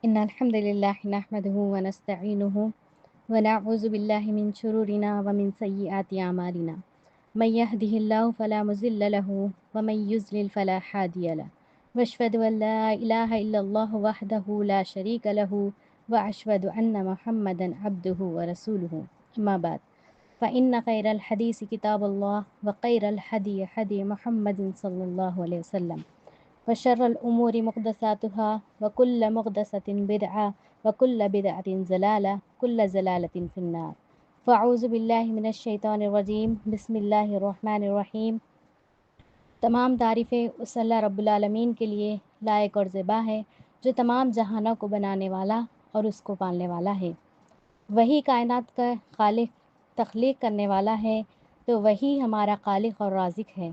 إن الحمد لله نحمده ونستعينه ونعوذ بالله من شرورنا ومن سيئات أعمالنا من يهده الله فلا مضل له ومن يضلل فلا هادي له وأشهد أن لا إله إلا الله وحده لا شريك له وأشهد أن محمدا عبده ورسوله أما بعد فإن خير الحديث كتاب الله وخير الهدي هدي محمد صلى الله عليه وسلم وشر الأمور محدثاتها وكل محدثة بدعة وكل بدعة ضلالة كل ضلالة في النار فأعوذ بالله من الشیطان الرجیم بسم اللہ الرحمن الرحیم۔ تمام تعریفیں اس اللہ رب العالمین کے لیے لائق اور زیبا ہے جو تمام جہانوں کو بنانے والا اور اس کو پالنے والا ہے۔ وہی کائنات کا خالق تخلیق کرنے والا ہے تو وہی ہمارا خالق اور رازق ہے۔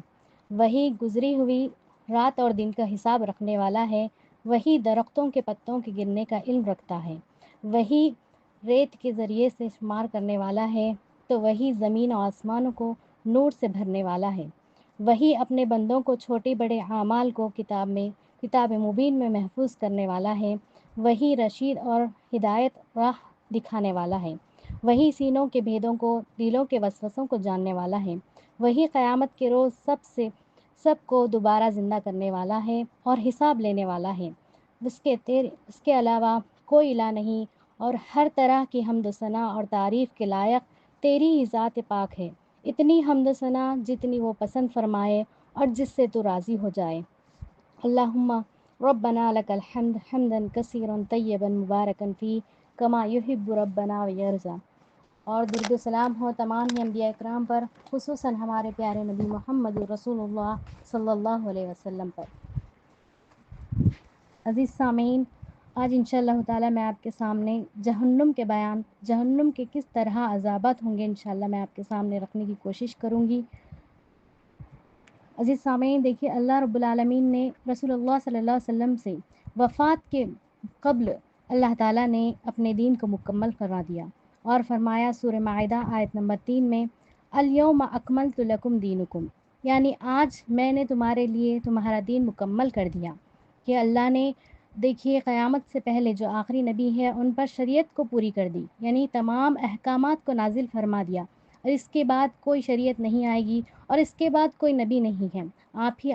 وہی گزری ہوئی رات اور دن کا حساب رکھنے والا ہے۔ وہی درختوں کے پتوں کے گرنے کا علم رکھتا ہے۔ وہی ریت کے ذریعے سے شمار کرنے والا ہے تو وہی زمین و آسمانوں کو نور سے بھرنے والا ہے۔ وہی اپنے بندوں کو چھوٹے بڑے اعمال کو کتاب مبین میں محفوظ کرنے والا ہے۔ وہی رشید اور ہدایت راہ دکھانے والا ہے۔ وہی سینوں کے بھیدوں کو دلوں کے وسوسوں کو جاننے والا ہے۔ وہی قیامت کے روز سب کو دوبارہ زندہ کرنے والا ہے اور حساب لینے والا ہے۔ اس کے علاوہ کوئی الہ نہیں اور ہر طرح کی حمد و ثنا اور تعریف کے لائق تیری ہی ذات پاک ہے۔ اتنی حمد و ثنا جتنی وہ پسند فرمائے اور جس سے تو راضی ہو جائے۔ اللہم ربنا لک الحمد حمدا کثیرا طیبا مبارکا فیہ کما یحب ربنا ویرضی۔ اور درود و سلام ہو تمام ہی انبیاء اکرام پر، خصوصاً ہمارے پیارے نبی محمد رسول اللہ صلی اللہ علیہ وسلم پر۔ عزیز سامعین، آج انشاءاللہ تعالیٰ میں آپ کے سامنے جہنم کے کس طرح عذابات ہوں گے انشاءاللہ میں آپ کے سامنے رکھنے کی کوشش کروں گی۔ عزیز سامعین، دیکھیے اللہ رب العالمین نے رسول اللہ صلی اللہ علیہ وسلم سے وفات کے قبل اللہ تعالیٰ نے اپنے دین کو مکمل کروا دیا اور فرمایا سورہ مائدہ آیت نمبر 3 میں الیوم اکملت لکم دینکم، یعنی آج میں نے تمہارے لیے تمہارا دین مکمل کر دیا۔ کہ اللہ نے دیکھیے قیامت سے پہلے جو آخری نبی ہے ان پر شریعت کو پوری کر دی، یعنی تمام احکامات کو نازل فرما دیا، اور اس کے بعد کوئی شریعت نہیں آئے گی اور اس کے بعد کوئی نبی نہیں ہے۔ آپ ہی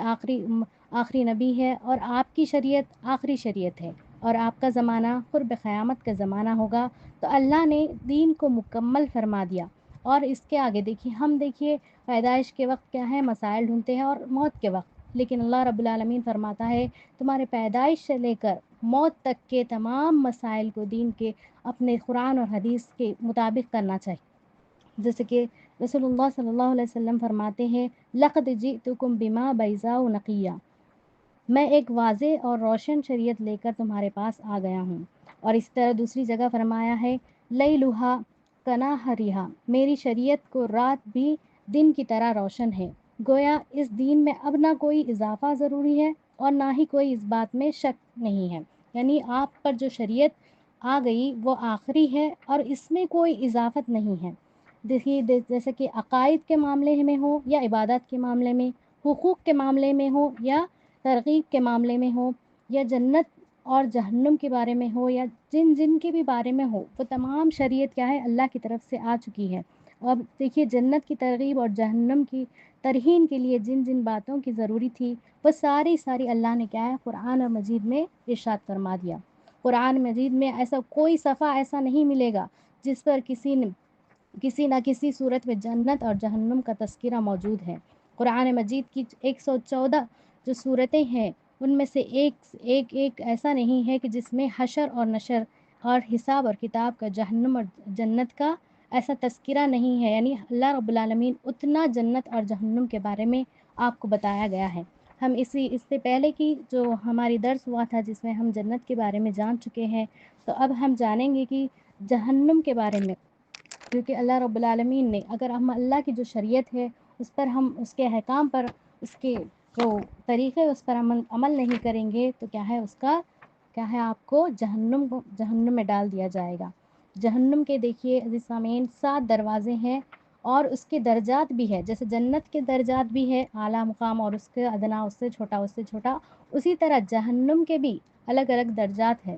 آخری نبی ہے اور آپ کی شریعت آخری شریعت ہے اور آپ کا زمانہ قرب قیامت کا زمانہ ہوگا، تو اللہ نے دین کو مکمل فرما دیا۔ اور اس کے آگے دیکھیے پیدائش کے وقت کیا ہے، مسائل ڈھونڈتے ہیں، اور موت کے وقت، لیکن اللہ رب العالمین فرماتا ہے تمہارے پیدائش سے لے کر موت تک کے تمام مسائل کو دین کے اپنے قرآن اور حدیث کے مطابق کرنا چاہیے۔ جیسے کہ رسول اللہ صلی اللہ علیہ وسلم فرماتے ہیں لقد جئتکم بما بیضاء نقیہ، میں ایک واضح اور روشن شریعت لے کر تمہارے پاس آ گیا ہوں۔ اور اس طرح دوسری جگہ فرمایا ہے لیلھا کنہارھا، میری شریعت کو رات بھی دن کی طرح روشن ہے۔ گویا اس دین میں اب نہ کوئی اضافہ ضروری ہے اور نہ ہی کوئی اس بات میں شک نہیں ہے، یعنی آپ پر جو شریعت آ گئی وہ آخری ہے اور اس میں کوئی اضافت نہیں ہے۔ دیکھیے جیسے کہ عقائد کے معاملے میں ہو یا عبادات کے معاملے میں، حقوق کے معاملے میں ہو یا ترغیب کے معاملے میں ہو، یا جنت اور جہنم کے بارے میں ہو یا جن کے بھی بارے میں ہو، وہ تمام شریعت کیا ہے، اللہ کی طرف سے آ چکی ہے۔ اب دیکھیے جنت کی ترغیب اور جہنم کی ترہین کے لیے جن باتوں کی ضروری تھی وہ ساری اللہ نے کیا ہے قرآن مجید میں ارشاد فرما دیا۔ قرآن مجید میں ایسا کوئی صفحہ ایسا نہیں ملے گا جس پر کسی نہ کسی صورت میں جنت اور جہنم کا تذکرہ موجود ہے۔ قرآن مجید کی 114 جو صورتیں ہیں ان میں سے ایک ایسا نہیں ہے کہ جس میں حشر اور نشر اور حساب اور کتاب کا، جہنم اور جنت کا ایسا تذکرہ نہیں ہے، یعنی اللہ رب العالمین اتنا جنت اور جہنم کے بارے میں آپ کو بتایا گیا ہے۔ ہم اس سے پہلے کی جو ہماری درس ہوا تھا جس میں ہم جنت کے بارے میں جان چکے ہیں، تو اب ہم جانیں گے کہ جہنم کے بارے میں، کیونکہ اللہ رب العالمین نے اگر ہم اللہ کی جو شریعت ہے اس پر ہم اس کے احکام پر، اس کے جو طریقے اس پر عمل نہیں کریں گے تو کیا ہے اس کا کیا ہے، آپ کو جہنم میں ڈال دیا جائے گا۔ جہنم کے دیکھیے عزیز سامعین 7 دروازے ہیں اور اس کے درجات بھی ہے، جیسے جنت کے درجات بھی ہے اعلیٰ مقام اور اس کے ادنا، اس سے چھوٹا، اسی طرح جہنم کے بھی الگ الگ درجات ہیں۔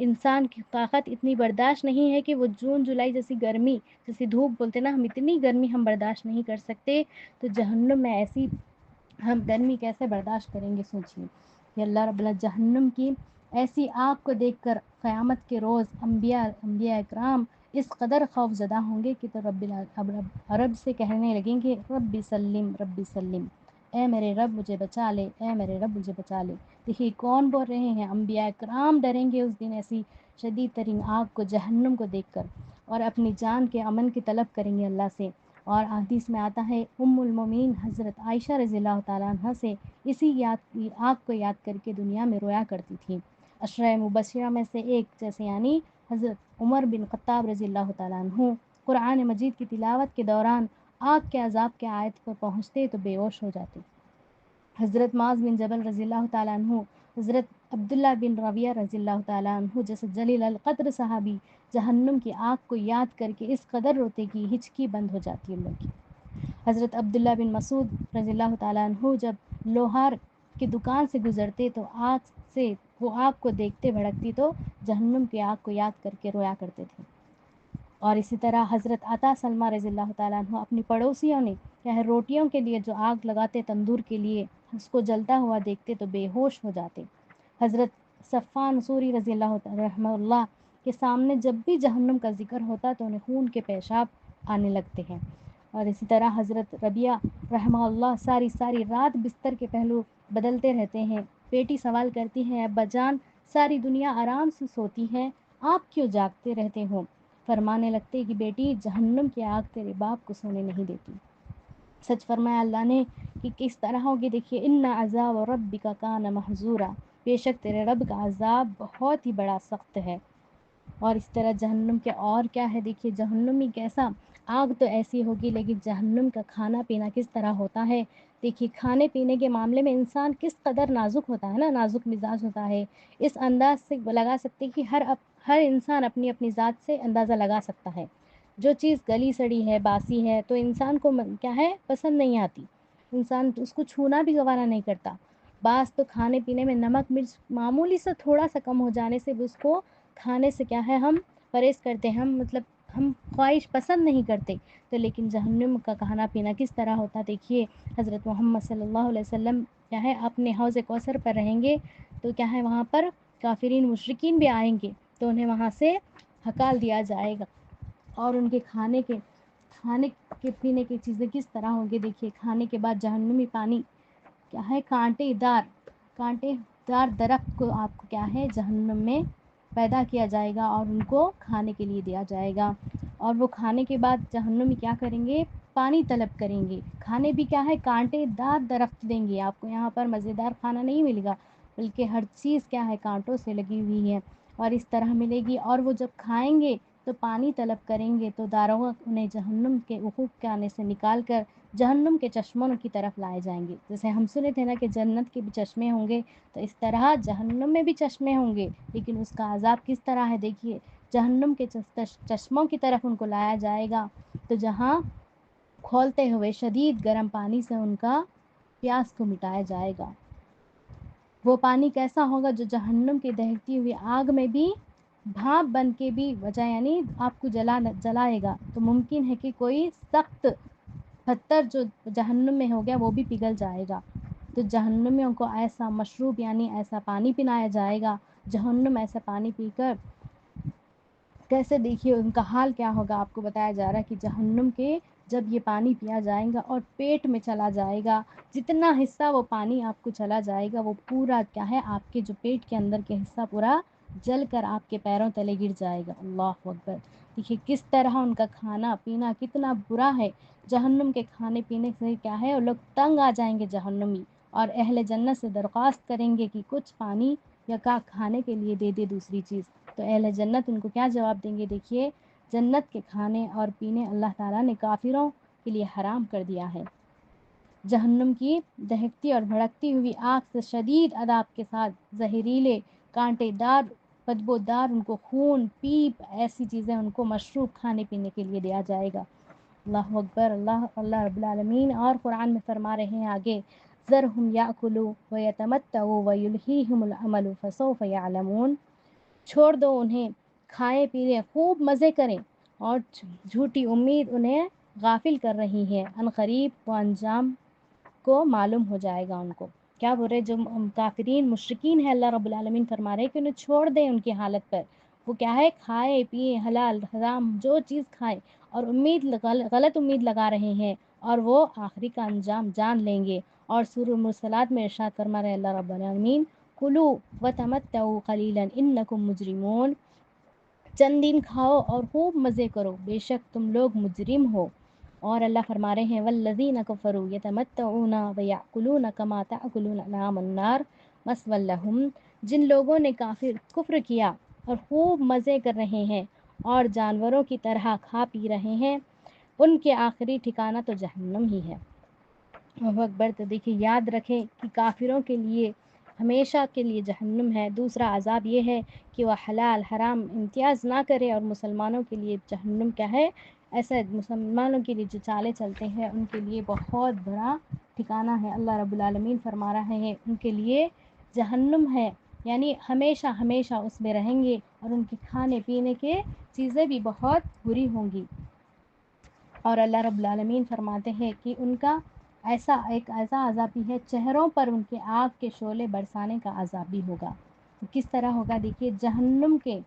انسان کی طاقت اتنی برداشت نہیں ہے کہ وہ جون جولائی جیسی گرمی، جیسی دھوپ بولتے نا، ہم اتنی گرمی ہم برداشت نہیں کر سکتے، تو جہنم میں ایسی ہم گرمی کیسے برداشت کریں گے؟ سوچیے کہ اللہ رب العزت جہنم کی ایسی آگ کو دیکھ کر قیامت کے روز انبیاء اکرام اس قدر خوف زدہ ہوں گے کہ تو رب سے کہنے لگیں گے ربی سلم ربی سلم، اے میرے رب مجھے بچا لے، اے میرے رب مجھے بچا لے۔ دیکھیے کون بول رہے ہیں؟ انبیاء کرام ڈریں گے اس دن ایسی شدید ترین آگ کو، جہنم کو دیکھ کر، اور اپنی جان کے امن کی طلب کریں گے اللہ سے۔ اور حدیث میں آتا ہے ام المومنین حضرت عائشہ رضی اللہ تعالیٰ عنہ سے اسی آگ کو یاد کر کے دنیا میں رویا کرتی تھی۔ عشرہ مبشرہ میں سے ایک جیسے یعنی حضرت عمر بن خطاب رضی اللہ تعالیٰ عنہ قرآن مجید کی تلاوت کے دوران آگ کے عذاب کے آیت پر پہنچتے تو بے ہوش ہو جاتے۔ حضرت معاذ بن جبل رضی اللہ تعالیٰ عنہ، حضرت عبداللہ بن رویہ رضی اللہ تعالیٰ عنہ جیسے جلیل القدر صحابی جہنم کی آگ کو یاد کر کے اس قدر روتے کہ ہچکی بند ہو جاتی ان لوگ کی۔ حضرت عبداللہ بن مسعود رضی اللہ تعالیٰ عنہ جب لوہار کی دکان سے گزرتے تو وہ آگ کو دیکھتے بھڑکتی تو جہنم کی آگ کو یاد کر کے رویا کرتے تھے۔ اور اسی طرح حضرت عطا سلمہ رضی اللہ تعالیٰ عنہ اپنی پڑوسیوں نے کیا روٹیوں کے لیے جو آگ لگاتے تندور کے لیے، اس کو جلتا ہوا دیکھتے تو بے ہوش ہو جاتے۔ حضرت صفان سوری رضی اللہ رحمہ اللہ کے سامنے جب بھی جہنم کا ذکر ہوتا تو انہیں خون کے پیشاب آنے لگتے ہیں۔ اور اسی طرح حضرت ربیہ رحمہ اللہ ساری رات بستر کے پہلو بدلتے رہتے ہیں۔ بیٹی سوال کرتی ہے ابا جان ساری دنیا آرام سے سوتی ہے، آپ کیوں جاگتے رہتے ہو؟ فرمانے لگتے کہ بیٹی جہنم کی آگ تیرے باپ کو سونے نہیں دیتی۔ سچ فرمایا اللہ نے کہ کس طرح ہوگی، دیکھیے ان عذاب ربک کان محذورا، بے شک تیرے رب کا عذاب بہت ہی بڑا سخت ہے۔ اور اس طرح جہنم کے اور کیا ہے، دیکھیے جہنمی کیسا، آگ تو ایسی ہوگی لیکن جہنم کا کھانا پینا کس طرح ہوتا ہے۔ دیکھیے کھانے پینے کے معاملے میں انسان کس قدر نازک ہوتا ہے نا، نازک مزاج ہوتا ہے۔ اس انداز سے لگا سکتے کہ ہر انسان اپنی اپنی ذات سے اندازہ لگا سکتا ہے۔ جو چیز گلی سڑی ہے، باسی ہے، تو انسان کو کیا ہے پسند نہیں آتی، انسان اس کو چھونا بھی گوارا نہیں کرتا۔ بعض تو کھانے پینے میں نمک مرچ معمولی سا تھوڑا سا کم ہو جانے سے بھی اس کو کھانے سے کیا ہے ہم پرہیز کرتے ہیں، ہم خواہش پسند نہیں کرتے۔ تو لیکن جہنم کا کھانا پینا کس طرح ہوتا، دیکھیے حضرت محمد صلی اللہ علیہ وسلم کیا ہے اپنے حوض کوثر پر رہیں گے تو کیا ہے وہاں پر کافرین مشرکین بھی آئیں گے تو انہیں وہاں سے ہکال دیا جائے گا، اور ان کے کھانے کے پینے کی چیزیں کس طرح ہوں گے۔ دیکھیے کھانے کے بعد جہنمی پانی کیا ہے کانٹے دار درخت کو آپ کو کیا ہے جہنم میں پیدا کیا جائے گا اور ان کو کھانے کے لیے دیا جائے گا، اور وہ کھانے کے بعد جہنمی کیا کریں گے، پانی طلب کریں گے۔ کھانے بھی کیا ہے کانٹے دار درخت دیں گے آپ کو، یہاں پر مزیدار کھانا نہیں ملے گا بلکہ ہر چیز کیا ہے کانٹوں سے لگی ہوئی ہے اور اس طرح ملے گی۔ اور وہ جب کھائیں گے تو پانی طلب کریں گے تو داروغ انہیں جہنم کے عقوق کے آنے سے نکال کر جہنم کے چشموں کی طرف لائے جائیں گے۔ جیسے ہم سنے تھے نا کہ جنت کے بھی چشمے ہوں گے، تو اس طرح جہنم میں بھی چشمے ہوں گے، لیکن اس کا عذاب کس طرح ہے، دیکھیے جہنم کے چشموں کی طرف ان کو لایا جائے گا تو جہاں کھولتے ہوئے شدید گرم پانی سے ان کا پیاس کو مٹایا جائے گا۔ وہ پانی کیسا ہوگا جو جہنم کی دہکتی ہوئی آگ میں بھی بھاپ بن کے بھی وجہ یعنی آپ کو جلائے گا، تو ممکن ہے کہ کوئی سخت پتھر جو جہنم میں ہو گیا وہ بھی پگھل جائے گا۔ تو جہنمیوں کو ایسا مشروب یعنی ایسا پانی پلایا جائے گا، جہنم ایسا پانی پی کر کیسے دیکھیے ان کا حال کیا ہوگا۔ آپ کو بتایا جا رہا ہے کہ جہنم کے جب یہ پانی پیا جائے گا اور پیٹ میں چلا جائے گا، جتنا حصہ وہ پانی آپ کو چلا جائے گا وہ پورا کیا ہے آپ کے جو پیٹ کے اندر کے حصہ پورا جل کر آپ کے پیروں تلے گر جائے گا۔ اللہ اکبر، دیکھیے کس طرح ان کا کھانا پینا کتنا برا ہے۔ جہنم کے کھانے پینے سے کیا ہے وہ لوگ تنگ آ جائیں گے جہنمی، اور اہل جنت سے درخواست کریں گے کہ کچھ پانی یا کا کھانے کے لیے دے دے دوسری چیز، تو اہل جنت ان کو کیا جواب دیں گے، دیکھیے جنت کے کھانے اور پینے اللہ تعالیٰ نے کافروں کے لیے حرام کر دیا ہے۔ جہنم کی دہکتی اور بھڑکتی ہوئی آگ سے شدید عذاب کے ساتھ زہریلے کانٹے دار بدبودار ان کو خون پیپ ایسی چیزیں ان کو مشروب کھانے پینے کے لیے دیا جائے گا۔ اللہ اکبر، اللہ رب العالمین اور قرآن میں فرما رہے ہیں آگے ذرہم یاکلوا ویتمتعوا ویلہیہم الامل فسوف یعلمون، چھوڑ دو انہیں، کھائے پینے خوب مزے کریں، اور جھوٹی امید انہیں غافل کر رہی ہے، عنقریب وہ انجام کو معلوم ہو جائے گا ان کو۔ کیا بول رہے جو کافرین مشرکین ہیں، اللہ رب العالمین فرما رہے کہ انہیں چھوڑ دیں ان کی حالت پر، وہ کیا ہے کھائے پیے حلال حرام جو چیز کھائے، اور غلط امید لگا رہے ہیں، اور وہ آخری کا انجام جان لیں گے۔ اور سورہ المرسلات میں ارشاد فرما رہے اللہ رب العالمین کلوا وتمتعوا قلیلا انکم مجرمون، چند دن کھاؤ اور خوب مزے کرو، بے شک تم لوگ مجرم ہو۔ اور اللہ فرما رہے ہیں والذین کفروا یتمتعون ویأکلون کما تأکل الانعام النار مثوی لہم، جن لوگوں نے کفر کیا اور خوب مزے کر رہے ہیں اور جانوروں کی طرح کھا پی رہے ہیں، ان کے آخری ٹھکانہ تو جہنم ہی ہے۔ اللہ اکبر۔ تو دیکھیے یاد رکھیں کہ کافروں کے لیے ہمیشہ کے لیے جہنم ہے۔ دوسرا عذاب یہ ہے کہ وہ حلال حرام امتیاز نہ کرے، اور مسلمانوں کے لیے جہنم کیا ہے، ایسا مسلمانوں کے لیے جو چالیں چلتے ہیں ان کے لیے بہت بڑا ٹھکانہ ہے۔ اللہ رب العالمین فرما رہے ہیں ان کے لیے جہنم ہے، یعنی ہمیشہ ہمیشہ اس میں رہیں گے، اور ان کے کھانے پینے کے چیزیں بھی بہت بری ہوں گی۔ اور اللہ رب العالمین فرماتے ہیں کہ ان کا ایک ایسا عذاب بھی ہے، چہروں پر ان کے آگ کے شعلے برسانے کا عذاب بھی ہوگا۔ کس طرح ہوگا دیکھیے، جہنم کے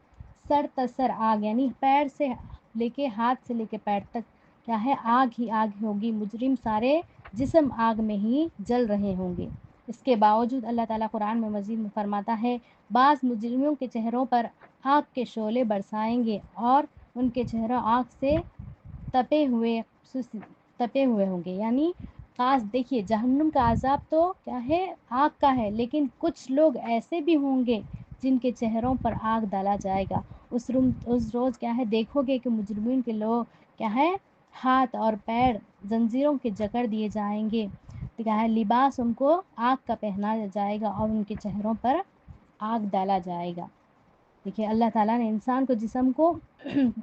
سر تسر آگ، یعنی پیر سے لے کے ہاتھ سے لے کے پیر تک کیا ہے آگ ہی آگ ہوگی، مجرم سارے جسم آگ میں ہی جل رہے ہوں گے۔ اس کے باوجود اللہ تعالیٰ قرآن میں مزید فرماتا ہے بعض مجرموں کے چہروں پر آگ کے شعلے برسائیں گے، اور ان کے چہروں آگ سے تپے ہوئے ہوں گے، یعنی خاص دیکھیے جہنم کا عذاب تو کیا ہے آگ کا ہے، لیکن کچھ لوگ ایسے بھی ہوں گے جن کے چہروں پر آگ ڈالا جائے گا۔ اس روز کیا ہے دیکھو گے کہ مجرمین کے لوگ کیا ہے ہاتھ اور پیر زنجیروں کے جکڑ دیے جائیں گے، کیا ہے لباس ان کو آگ کا پہنایا جائے گا، اور ان کے چہروں پر آگ ڈالا جائے گا۔ دیکھیے اللہ تعالیٰ نے انسان کو جسم کو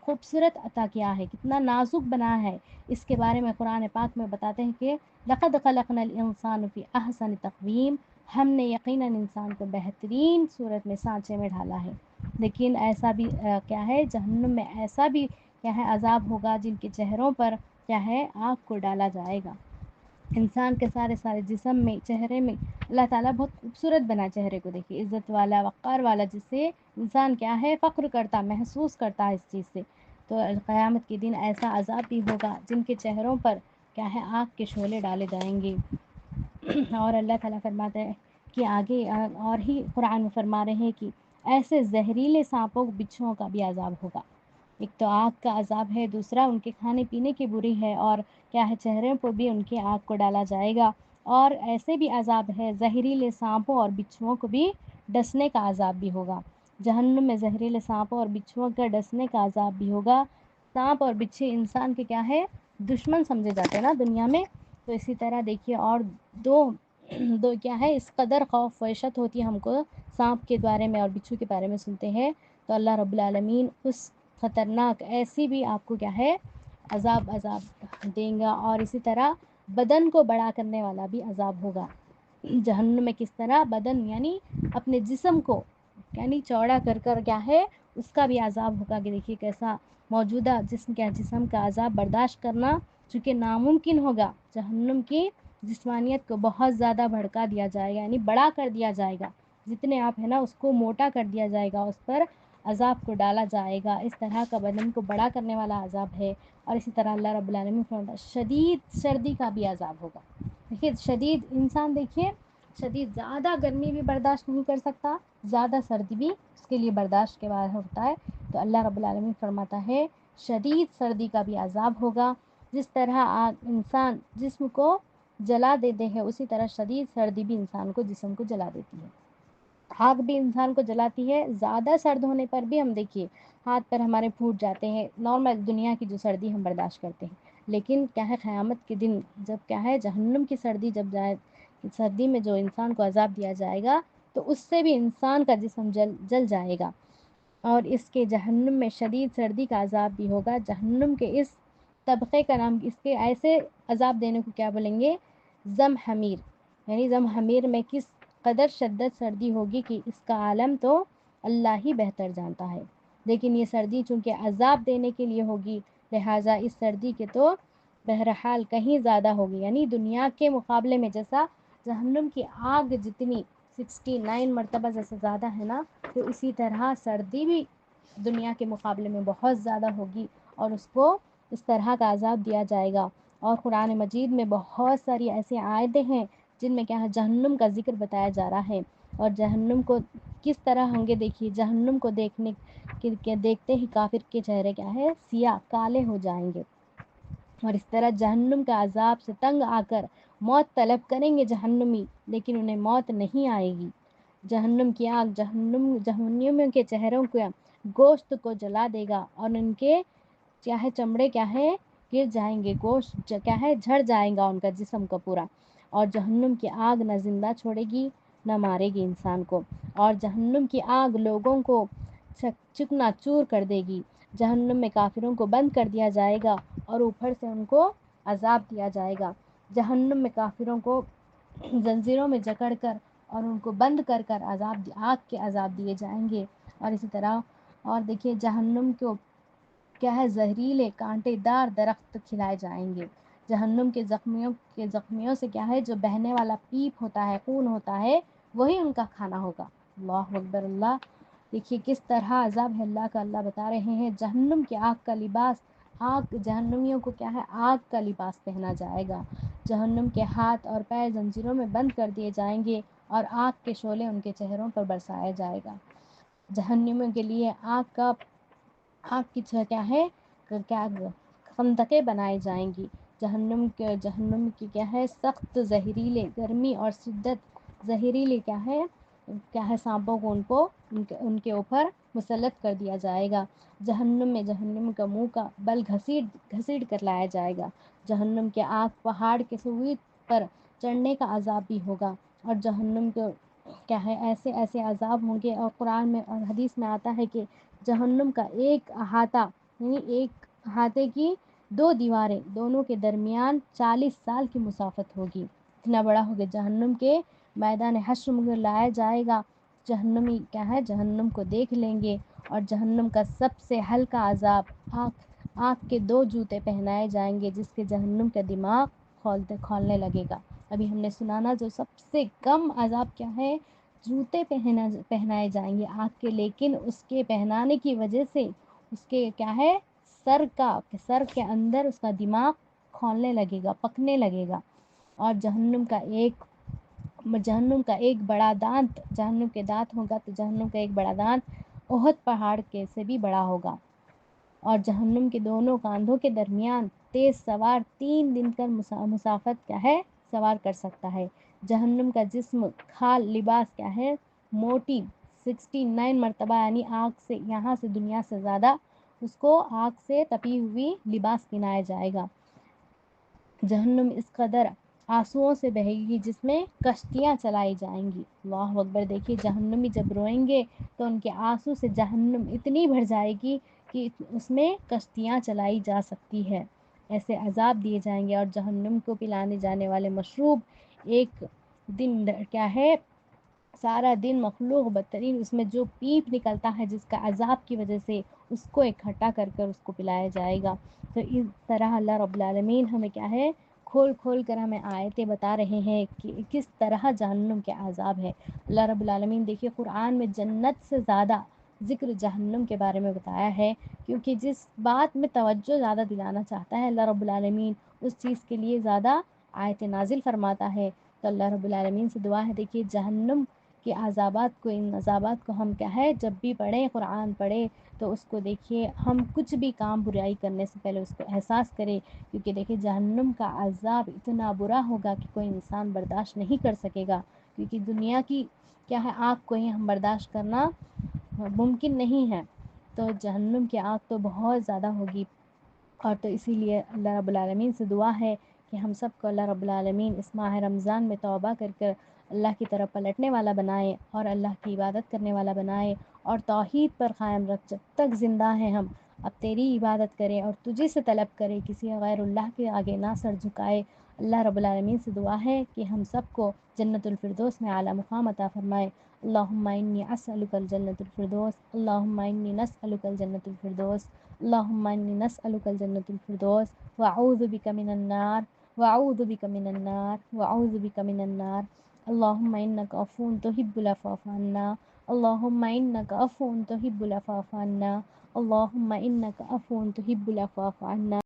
خوبصورت عطا کیا ہے، کتنا نازک بنا ہے، اس کے بارے میں قرآن پاک میں بتاتے ہیں کہ لقد خلقنا الانسان فی احسن تقویم، ہم نے یقیناً انسان کو بہترین صورت میں سانچے میں ڈالا ہے۔ لیکن ایسا بھی کیا ہے جہنم میں ایسا بھی کیا ہے عذاب ہوگا جن کے چہروں پر کیا ہے آگ کو ڈالا جائے گا۔ انسان کے سارے جسم میں چہرے میں اللہ تعالیٰ بہت خوبصورت بنا چہرے کو، دیکھیے عزت والا وقار والا، جس سے انسان کیا ہے فخر کرتا محسوس کرتا ہے اس چیز سے۔ تو قیامت کے دن ایسا عذاب بھی ہوگا جن کے چہروں پر کیا ہے آگ کے شعلے ڈالے جائیں گے۔ اور اللہ تعالیٰ فرماتا ہے کہ آگے اور ہی قرآن میں فرما رہے ہیں کہ ایسے زہریلے سانپوں بچھوؤں کا بھی عذاب ہوگا۔ ایک تو آگ کا عذاب ہے، دوسرا ان کے کھانے پینے کی بری ہے، اور کیا ہے چہرے پر بھی ان کے آگ کو ڈالا جائے گا۔ اور ایسے بھی عذاب ہے زہریلے سانپوں اور بچھوؤں کو بھی ڈسنے کا عذاب بھی ہوگا۔ جہنم میں زہریلے سانپوں اور بچھوؤں کا ڈسنے کا عذاب بھی ہوگا۔ سانپ اور بچھے انسان کے کیا ہے دشمن سمجھے جاتے ہیں نا دنیا میں، تو اسی طرح دیکھیے اور دو کیا ہے اس قدر خوف وحشت ہوتی ہے ہم کو سانپ کے بارے میں اور بچھو کے بارے میں سنتے ہیں، تو اللہ رب العالمین اس خطرناک ایسی بھی آپ کو کیا ہے عذاب دیں گا۔ اور اسی طرح بدن کو بڑا کرنے والا بھی عذاب ہوگا۔ جہنم میں کس طرح بدن یعنی اپنے جسم کو یعنی چوڑا کر کیا ہے اس کا بھی عذاب ہوگا کہ دیکھیے کیسا موجودہ جسم کا عذاب برداشت کرنا چونکہ ناممکن ہوگا۔ جہنم کی جسمانیت کو بہت زیادہ بھڑکا دیا جائے گا، یعنی بڑا کر دیا جائے گا، جتنے آپ ہے نا اس کو موٹا کر دیا جائے گا، اس پر عذاب کو ڈالا جائے گا۔ اس طرح کا بدن کو بڑا کرنے والا عذاب ہے۔ اور اسی طرح اللہ رب العالمین فرماتا ہے شدید سردی کا بھی عذاب ہوگا۔ دیکھیے شدید انسان دیکھیے شدید زیادہ گرمی بھی برداشت نہیں کر سکتا، زیادہ سردی بھی اس کے لیے برداشت کے بعد ہوتا ہے، تو اللہ رب العالمین فرماتا ہے شدید سردی کا بھی عذاب ہوگا۔ جس طرح انسان جسم کو جلا دیتے ہیں، اسی طرح شدید سردی بھی انسان کو جسم کو جلا دیتی ہے۔ آگ بھی انسان کو جلاتی ہے، زیادہ سرد ہونے پر بھی ہم دیکھیے ہاتھ پر ہمارے پھوٹ جاتے ہیں، نارمل دنیا کی جو سردی ہم برداشت کرتے ہیں، لیکن کیا ہے قیامت کے دن جب کیا ہے جہنم کی سردی جب جائے، سردی میں جو انسان کو عذاب دیا جائے گا تو اس سے بھی انسان کا جسم جل جائے گا۔ اور اس کے جہنم میں شدید سردی کا عذاب بھی ہوگا۔ جہنم کے اس طبقے کا نام اس کے ایسے عذاب دینے کو کیا بولیں گے زم حمیر، یعنی زم حمیر میں کس قدر شدت سردی ہوگی کہ اس کا عالم تو اللہ ہی بہتر جانتا ہے۔ لیکن یہ سردی چونکہ عذاب دینے کے لیے ہوگی، لہٰذا اس سردی کے تو بہرحال کہیں زیادہ ہوگی، یعنی دنیا کے مقابلے میں جیسا جہنم کی آگ جتنی 69 مرتبہ جیسے زیادہ ہے نا، تو اسی طرح سردی بھی دنیا کے مقابلے میں بہت زیادہ ہوگی، اور اس کو اس طرح کا عذاب دیا جائے گا۔ اور قرآن مجید میں بہت ساری ایسی آیتیں ہیں جن میں کیا ہے جہنم کا ذکر بتایا جا رہا ہے، اور جہنم کو کس طرح ہوں گے۔ دیکھیے جہنم کو دیکھتے ہی کافر کے چہرے کیا ہے سیاہ کالے ہو جائیں گے، اور اس طرح جہنم کا عذاب سے تنگ آ کر موت طلب کریں گے جہنمی، لیکن انہیں موت نہیں آئے گی۔ جہنم کی آگ جہنمیوں کے چہروں کے گوشت کو جلا دے گا، اور ان کے کیا ہے چمڑے کیا ہے گر جائیں گے، گوشت کیا ہے جھڑ جائے گا ان کا جسم کا پورا، اور جہنم کی آگ نہ زندہ چھوڑے گی نہ مارے گی انسان کو، اور جہنم کی آگ لوگوں کو چکنا چور کر دے گی۔ جہنم میں کافروں کو بند کر دیا جائے گا، اور اوپر سے ان کو عذاب دیا جائے گا۔ جہنم میں کافروں کو زنجیروں میں جکڑ کر اور ان کو بند کر کر آگ کے عذاب دیے جائیں گے، اور اسی طرح اور دیکھیے جہنم کو کیا ہے زہریلے کانٹے دار درخت کھلائے جائیں گے۔ جہنم کے زخمیوں سے کیا ہے جو بہنے والا پیپ ہوتا ہے، خون ہوتا ہے، وہی ان کا کھانا ہوگا۔ اللہ اکبر اللہ، دیکھیے کس طرح عذاب ہے اللہ کا۔ اللہ بتا رہے ہیں جہنم کی آگ کا لباس، آگ جہنمیوں کو کیا ہے آگ کا لباس پہنا جائے گا۔ جہنم کے ہاتھ اور پیر زنجیروں میں بند کر دیے جائیں گے، اور آگ کے شعلے ان کے چہروں پر برسایا جائے گا۔ جہنمیوں کے لیے آگ کی کیا ہے کیا خندقیں بنائی جائیں گی۔ جہنم کی کیا ہے سخت زہریلے گرمی اور شدت زہریلے کیا ہے سانپوں کو ان کے اوپر مسلط کر دیا جائے گا۔ جہنم کا منہ کا بل گھسیٹ کر لایا جائے گا۔ جہنم کے آگ پہاڑ کے سویت پر چڑھنے کا عذاب بھی ہوگا، اور جہنم کو کیا ہے ایسے عذاب ہوں گے، اور قرآن میں اور حدیث میں آتا ہے کہ جہنم کا ایک احاطہ یعنی ایک احاطے کی 2 دیواریں، دونوں کے درمیان 40 سال کی مسافت ہوگی، اتنا بڑا ہوگا۔ جہنم کے میدان حشر میں لایا جائے گا، جہنمی کیا ہے جہنم کو دیکھ لیں گے، اور جہنم کا سب سے ہلکا عذاب آنکھ کے 2 جوتے پہنائے جائیں گے، جس کے جہنم کا دماغ کھولنے لگے گا۔ ابھی ہم نے سنانا جو سب سے کم عذاب کیا ہے جوتے پہنائے جائیں گے آنکھ کے، لیکن اس کے پہنانے کی وجہ سے اس کے کیا ہے سر کے اندر اس کا دماغ کھولنے لگے گا، پکنے لگے گا، اور جہنم کا ایک بڑا دانت جہنم کے دانت ہوگا، تو جہنم کا ایک بڑا دانت احد پہاڑ کے سے بھی بڑا ہوگا، اور جہنم کے دونوں کاندھوں کے درمیان تیز سوار 3 دن کا مسافت کیا ہے سوار کر سکتا ہے۔ جہنم کا جسم کھال لباس کیا ہے موٹی 69 مرتبہ یعنی آگ سے یہاں سے دنیا سے زیادہ اس کو آگ سے تپی ہوئی لباس پہنایا جائے گا۔ جہنم اس قدر آنسوؤں سے بہے گی جس میں کشتیاں چلائی جائیں گی۔ اللہ اکبر، دیکھیے جہنمی جب روئیں گے تو ان کے آنسو سے جہنم اتنی بھر جائے گی کہ اس میں کشتیاں چلائی جا سکتی ہے، ایسے عذاب دیے جائیں گے۔ اور جہنم کو پلانے جانے والے مشروب ایک دن کیا ہے سارا دن مخلوق بدترین اس میں جو پیپ نکلتا ہے جس کا عذاب کی وجہ سے اس کو اکٹھا کر اس کو پلایا جائے گا۔ تو اس طرح اللہ رب العالمین ہمیں کیا ہے کھول کر ہمیں آیتیں بتا رہے ہیں کہ کس طرح جہنم کے عذاب ہے۔ اللہ رب العالمین دیکھیے قرآن میں جنت سے زیادہ ذکر جہنم کے بارے میں بتایا ہے، کیونکہ جس بات میں توجہ زیادہ دلانا چاہتا ہے اللہ رب العالمین اس چیز کے لیے زیادہ آیت نازل فرماتا ہے۔ تو اللہ رب العالمین سے دعا ہے دیکھیے جہنم کے ان عذابات کو ہم کیا ہے جب بھی پڑھیں قرآن پڑھیں تو اس کو دیکھیے ہم کچھ بھی کام برائی کرنے سے پہلے اس کو احساس کریں، کیونکہ دیکھیے جہنم کا عذاب اتنا برا ہوگا کہ کوئی انسان برداشت نہیں کر سکے گا، کیونکہ دنیا کی کیا ہے آگ کو ہی ہم برداشت کرنا ممکن نہیں ہے، تو جہنم کی آگ تو بہت زیادہ ہوگی۔ اور تو اسی لیے اللہ رب العالمین سے دعا ہے کہ ہم سب کو اللہ رب العالمین اس ماہ رمضان میں توبہ کر اللہ کی طرف پلٹنے والا بنائے، اور اللہ کی عبادت کرنے والا بنائے، اور توحید پر قائم رکھ جب تک زندہ ہیں ہم اب تیری عبادت کریں اور تجھے سے طلب کریں، کسی غیر اللہ کے آگے نہ سر جھکائے۔ اللہ رب العالمین سے دعا ہے کہ ہم سب کو جنت الفردوس میں اعلیٰ مقام عطا فرمائے۔ اللہم انی اسألک الجنت الفردوس، اللہم انی نسألک الجنت الفردوس، اللہم انی نسألک الجنت الفردوس، واعوذ بک من النار، واعوذ بک من النار، واعوذ بک من النار۔ اللہم انک عفو تحب العفو فاعف عنا، اللہم انک عفو تحب العفو فاعف عنا، اللہم انک عفو تحب العفو فاعف عنا۔